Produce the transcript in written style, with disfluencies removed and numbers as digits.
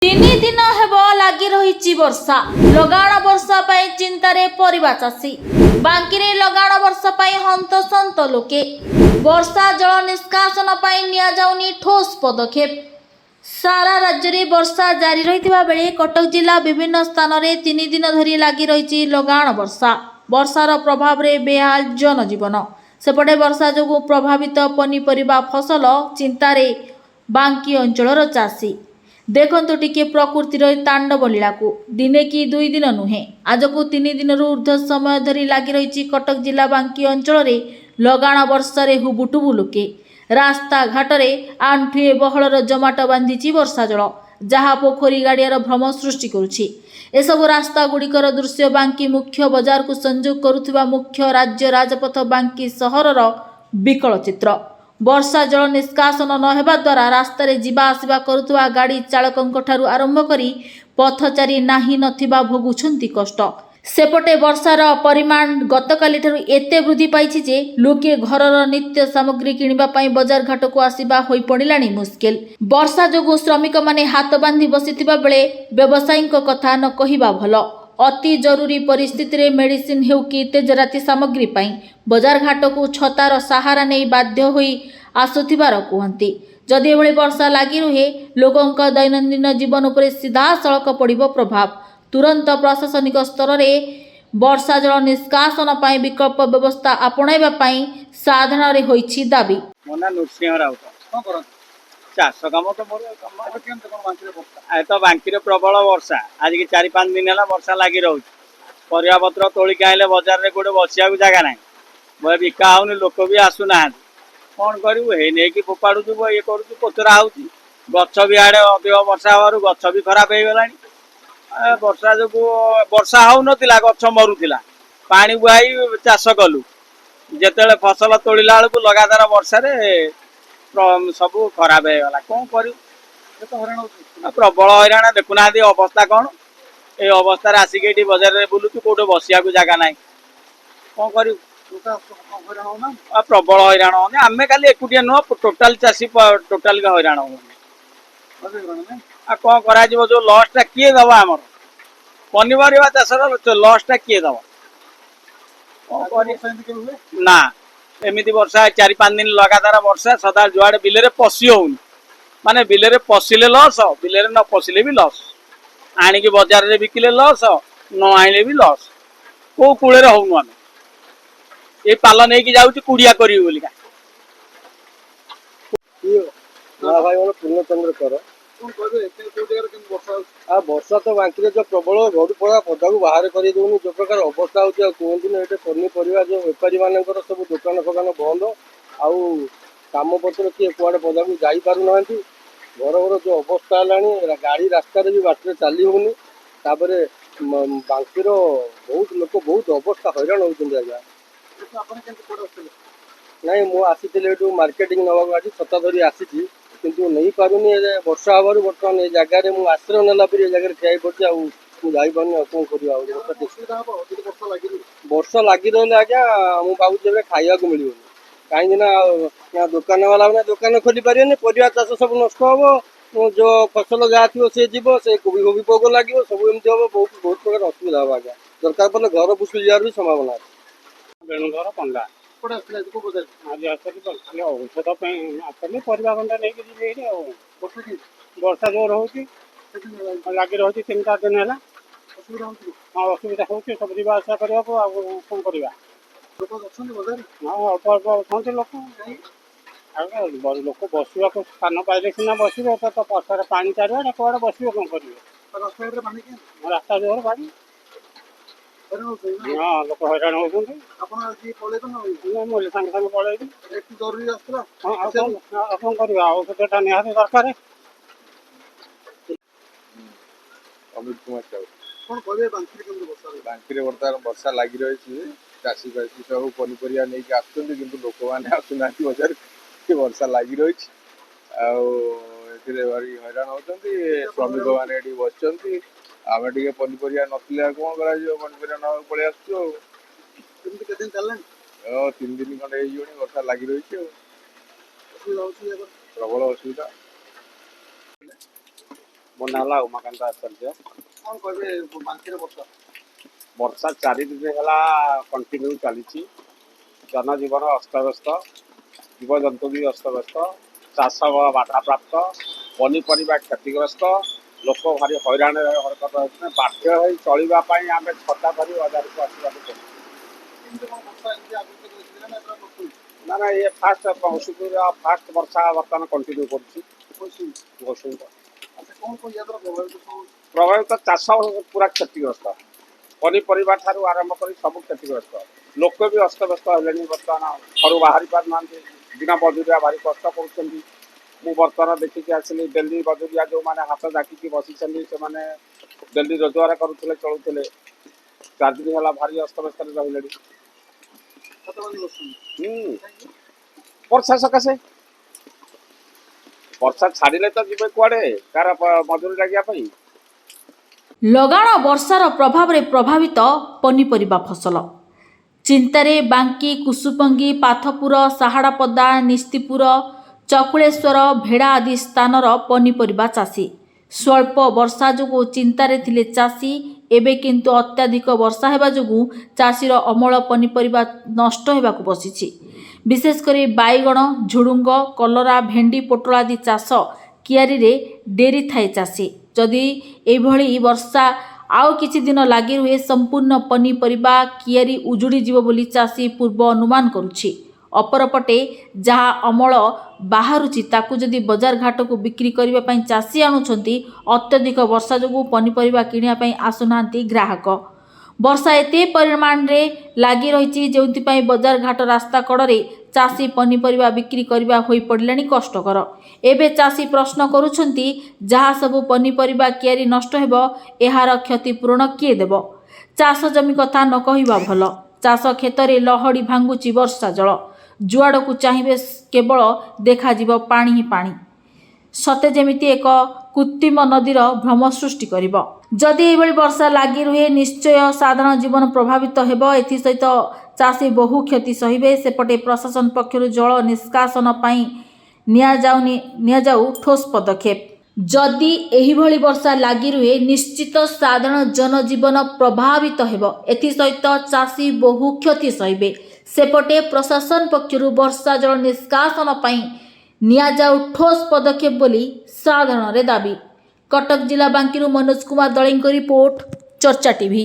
तीन दिन हेब लगी रही वर्षा लगाण वर्षा पाई चिंतार परिबा चाषी बांकी लगाण वर्षा पाई हंतसंत लोके वर्षा जल निष्कासन पाई निया जाउनी ठोस पदक्षेप। सारा राज्य में वर्षा जारी रही बेले कटक जिला विभिन्न स्थान में 3 दिन धरी लगी रही लगाण वर्षा। वर्षार प्रभाव रे बेहाल जनजीवन सेपटे वर्षा जो प्रभावित पनीपरिबा फसल चिंतार बांकी अंचलर चाषी देखंतु टिके प्रकृतिर तांडव लीला को दिने कि 2 दिन नुहे आज को 3 दिन ऊर्ध्व समय धरी लगी रही कटक जिला बांकी अंचल लगाण वर्षा रे हुबुटुबु लोके रास्ता घाट में आंठुए बहलर जमाट बांधि वर्षा जल जहाँ पोखरी गाड़ियार भ्रम सृष्टि करुछि। एसबु रास्ता गुड़िकर दृश्य बांकी मुख्य बजार को संयोग करुथिबा मुख्य राज्य राजपथ बांकी सहरर विकल चित्र। वर्षा जल निष्कासन नहेबा द्वारा रास्ता रे जिबा आसिबा करुथिबा गाड़ी चालकंक ठारू आरंभ करी पथचारी नाही नथिबा भोगुछंती कष्ट। सेपटे वर्षार परिमाण गतकाली ठारू एते वृद्धि पाइछि जे लोके घरर नित्य सामग्री किनिबा पई बजार घाट को आसिबा होई पड़िलानी मुश्किल। वर्षा जोगु श्रमिक माने हाथ बांधी बसिथिबा बेले व्यवसायीक कथा न कहिबा भलो। अति जरूरी परिस्थिति रे मेडिसिन हेउ कि तेजराती सामग्री पई बजार घाट को छतार सहारा नहीं बाध्य होई आसुथिबार कहंती। जदि एभଳି वर्षा लागि रुहे लोकंक दैनंदिन जीवन उपरे सीधा सड़क पड़िबो प्रभाव। तुरंत प्रशासनिक स्तर में वर्षा जल निष्कासन पाई विकल्प व्यवस्था आपणाइबा पाई साधारण रे होईछि दाबी। मोना नृसिंह राउत कोन करन चाष काम तो मोर काम केमते कोन बांकी रे वर्षा आ तो बांकी रे प्रबल वर्षा आज की 4-5 दिन हला वर्षा लागि रहउछ। परिया पत्र तोली के आइले बाजार रे गोटे बसिया को जागा नाही बय बिका होनी लोक भी आसु ना कोन करिवु हे नै कि फोपाडु जुबो ए करू कोतरा आउची गच्छ भी आडे अधिक वर्षा हवारु गच्छ भी खराब हे गलानी। वर्षा जो वर्षा हो नथिला गच्छ मरुथिला पानी बुहाई चाष कलु जेतेले फसल तोड़िला बेलू लगातार वर्षा रे सब खराब हो गला कौन कर प्रबल हैरान देखुना अवस्था कौन ये अवस्था आसिक बजार में बुलूचु कौटे बसिया जगह ना कौन कर प्रबल हैरान होने आम खाली एकुटिया नुह टोटाल चाषी टोटाल हैरान हो कौन करा जो लसटा किए दबा आमर पनीपरिया चाषर लसटा किए दबा ना एमती वर्षा 4-5 दिन लगातार वर्षा सदा जुआड़े बिल पशि होनी माने बिल पशिले लस बिल न पशिले भी लस आणिकी बजार रे बिकिले लस न आइले भी लस को कूले होनु आम ये पाल नहीं कि जाऊँ कुड़िया करी बोलिका भाई पूर्णचंद्र कर वर्षा तो बांकी जो प्रबल घर पड़ा पदा को बाहर कर दूनी जो प्रकार अवस्था होती कहते ना ये पनीपरिया जो बेपारी मान सब दुकान फोकान बंद आउ कम पत्र किए कुआड़े पदा को जापार घर घर जो अवस्था है गाड़ी रास्तार भी बाटर चली होनी तापर बांकीर बहुत लोक बहुत अवस्था हैरान होती आज्ञा नाई मुझे मार्केटिंग नवा आज छता धरी आसी किंतु नहीं पारुनी वर्षा हबार बर्तमान ये जगार मुझे आश्रय नाला जगह ठिया पड़ी आई पार्नी कौन कर वर्षा लगी रही आज्ञा मुझे भावी खाया मिलूनी कहीं दुकान वाला मैंने दुकान खोली पारे परिया चाष सब नष्ट हम जो फसल जहाँ थी सी जीव से कोबी कोबी पोक लगे सब एमती हम बहुत बहुत प्रकार असुविधा हम आज्ञा दरकार पड़े घर बुसुल जार भी संभावना बेणुधर पंडा औषध परिवा गंडा नहीं वर्षा जोर हो लगी रही 3-4 दिन है हाँ असुविधा हो सब जा आसा करने कौन करवा हाँ अल्प अल्प अच्छा लोक लोक बसवाक स्थान पाइले सीना बस तो पछार पा चारिड़े कौड़े बस कौन करेंगे रास्ता जोर पानी हाँ लोक हैरान होती सागे सागे पलैबी हाँ कौन करवा औषधटा निहाती दरकार अमित कुमार साहू बांकी बर्तमान वर्षा लगी रही चाषी बासी सब पनीपरिया नहीं आसुँच कि लोक मैंने आसुना बजार वर्षा लगी रही भारी हैरान होती श्रमिक मैंने बस आम टे पनीपरिया ना कौन कर पनीपरिया ना पलि आसु 3 दिन खंडे वर्षा लगी रही प्रबल असुविधा ମୋ ନାଁ ହେଲା ଉମାକାନ୍ତ ଆଚାର୍ଯ୍ୟ। କ'ଣ କହିବେ ବାଙ୍କିରେ ବର୍ଷା? ବର୍ଷା 4 ଦିନ ହେଲା କଣ୍ଟିନ୍ୟୁ ଚାଲିଛି। ଜନଜୀବନ ଅସ୍ତବ୍ୟସ୍ତ, ଜୀବଜନ୍ତୁ ବି ଅସ୍ତବ୍ୟସ୍ତ, ଚାଷ ବାଧାପ୍ରାପ୍ତ, ପନିପରିବା କ୍ଷତିଗ୍ରସ୍ତ, ଲୋକ ଭାରି ହଇରାଣ ହରକତ ହେଉଛନ୍ତି। ବାଧ୍ୟ ହୋଇ ଚଳିବା ପାଇଁ ଆମେ ଛତା ଧରି ବଜାରକୁ ଆସିବାକୁ ପଡ଼ୁଛି। କେମିତି କ'ଣ ବର୍ଷା ଏମିତି ଆଗରୁ ରହିଥିଲା ନା ଏଥର ପକଉଛି? ନା ନା, ଇଏ ଫାଷ୍ଟ ବର୍ଷା ବର୍ତ୍ତମାନ କଣ୍ଟିନ୍ୟୁ କରୁଛି। ମୌସୁମୀ ଆଚ୍ଛା, କ'ଣ ୟାଦ୍ୱାରା ପ୍ରଭାବିତ ସବୁ? ପ୍ରଭାବିତ ଚାଷ ପୁରା କ୍ଷତିଗ୍ରସ୍ତ, ପନିପରିବା ଠାରୁ ଆରମ୍ଭ କରି ସବୁ କ୍ଷତିଗ୍ରସ୍ତ। ଲୋକ ବି ଅସ୍ତବ୍ୟସ୍ତ ହେଲେଣି। ବର୍ତ୍ତମାନ ଘରୁ ବାହାରି ପାରୁନାହାନ୍ତି। ଦିନ ମଜୁରିଆ ଭାରି କଷ୍ଟ କରୁଛନ୍ତି। ମୁଁ ବର୍ତ୍ତମାନ ଦେଖିକି ଆସିଲି, ଡେଲି ମଜୁରିଆ ଯେଉଁମାନେ ହାତ ଜାକିକି ବସିଛନ୍ତି, ସେମାନେ ଡେଲି ରୋଜଗାର କରୁଥିଲେ, ଚଳୁଥିଲେ। 4 ଦିନ ହେଲା ଭାରି ଅସ୍ତବ୍ୟସ୍ତରେ ରହିଲେଣି। ଛାତ୍ରବାଦୀ ବସୁଛନ୍ତି। ବର୍ଷା ସକାଶେ। ବର୍ଷା ଛାଡ଼ିଲେ ତ ଯିବେ କୁଆଡ଼େ କାହାର ମଜୁରୀ ଲାଗିବା ପାଇଁ। ଲଗାଣ ବର୍ଷାର ପ୍ରଭାବରେ ପ୍ରଭାବିତ ପନିପରିବା ଫସଲ। ଚିନ୍ତାରେ ବାଙ୍କୀ, କୁସୁପଙ୍ଗି, ପାଥପୁର, ସାହାଡ଼ାପଦା, ନିସ୍ତିପୁର, ଚକୁଳେଶ୍ୱର, ଭେଡ଼ା ଆଦି ସ୍ଥାନର ପନିପରିବା ଚାଷୀ। ସ୍ୱଳ୍ପ ବର୍ଷା ଯୋଗୁଁ ଚିନ୍ତାରେ ଥିଲେ ଚାଷୀ। ଏବେ କିନ୍ତୁ ଅତ୍ୟଧିକ ବର୍ଷା ହେବା ଯୋଗୁଁ ଚାଷୀର ଅମଳ ପନିପରିବା ନଷ୍ଟ ହେବାକୁ ବସିଛି। ବିଶେଷ କରି ବାଇଗଣ, ଝୁଡ଼ୁଙ୍ଗ, କଲରା, ଭେଣ୍ଡି, ପୋଟଳ ଆଦି ଚାଷ କିଆରିରେ ଡେରି ଥାଏ ଚାଷୀ। ଯଦି ଏଭଳି ବର୍ଷା ଆଉ କିଛି ଦିନ ଲାଗି ରୁହେ, ସମ୍ପୂର୍ଣ୍ଣ ପନିପରିବା କିଆରି ଉଜୁଡ଼ିଯିବ ବୋଲି ଚାଷୀ ପୂର୍ବ ଅନୁମାନ କରୁଛି। ଅପରପଟେ ଯାହା ଅମଳ ବାହାରୁଛି ତାକୁ ଯଦି ବଜାର ଘାଟକୁ ବିକ୍ରି କରିବା ପାଇଁ ଚାଷୀ ଆଣୁଛନ୍ତି, ଅତ୍ୟଧିକ ବର୍ଷା ଯୋଗୁଁ ପନିପରିବା କିଣିବା ପାଇଁ ଆସୁନାହାନ୍ତି ଗ୍ରାହକ। ବର୍ଷା ଏତେ ପରିମାଣରେ ଲାଗି ରହିଛି ଯେଉଁଥିପାଇଁ ବଜାର ଘାଟ ରାସ୍ତା କଡ଼ରେ ଚାଷୀ ପନିପରିବା ବିକ୍ରି କରିବା ହୋଇପଡ଼ିଲାଣି କଷ୍ଟକର। ଏବେ ଚାଷୀ ପ୍ରଶ୍ନ କରୁଛନ୍ତି, ଯାହା ସବୁ ପନିପରିବା କିଆରି ନଷ୍ଟ ହେବ, ଏହାର କ୍ଷତିପୂରଣ କିଏ ଦେବ? ଚାଷ ଜମି କଥା ନ କହିବା ଭଲ। ଚାଷ କ୍ଷେତରେ ଲହଡ଼ି ଭାଙ୍ଗୁଛି ବର୍ଷା ଜଳ। ଯୁଆଡ଼କୁ ଚାହିଁବେ କେବଳ ଦେଖାଯିବ ପାଣି ହିଁ ପାଣି, ସତେ ଯେମିତି ଏକ କୃତ୍ରିମ ନଦୀର ଭ୍ରମ ସୃଷ୍ଟି କରିବ। ଯଦି ଏଭଳି ବର୍ଷା ଲାଗି ରୁହେ, ନିଶ୍ଚୟ ସାଧାରଣ ଜୀବନ ପ୍ରଭାବିତ ହେବ। ଏଥିସହିତ ଚାଷୀ ବହୁ କ୍ଷତି ସହିବେ। ସେପଟେ ପ୍ରଶାସନ ପକ୍ଷରୁ ଜଳ ନିଷ୍କାସନ ପାଇଁ ନିଆଯାଉ ଠୋସ୍ ପଦକ୍ଷେପ। ଯଦି ଏହିଭଳି ବର୍ଷା ଲାଗି ରୁହେ, ନିଶ୍ଚିତ ସାଧାରଣ ଜନଜୀବନ ପ୍ରଭାବିତ ହେବ। ଏଥିସହିତ ଚାଷୀ ବହୁ କ୍ଷତି ସହିବେ। ସେପଟେ ପ୍ରଶାସନ ପକ୍ଷରୁ ବର୍ଷା ଜଳ ନିଷ୍କାସନ ପାଇଁ ନିଆଯାଉ ଠୋସ୍ ପଦକ୍ଷେପ ବୋଲି ସାଧାରଣରେ ଦାବି। କଟକ ଜିଲ୍ଲା ବାଙ୍କିରୁ ମନୋଜ କୁମାର ଦଳେଇଙ୍କ ରିପୋର୍ଟ, ଚର୍ଚ୍ଚା ଟିଭି।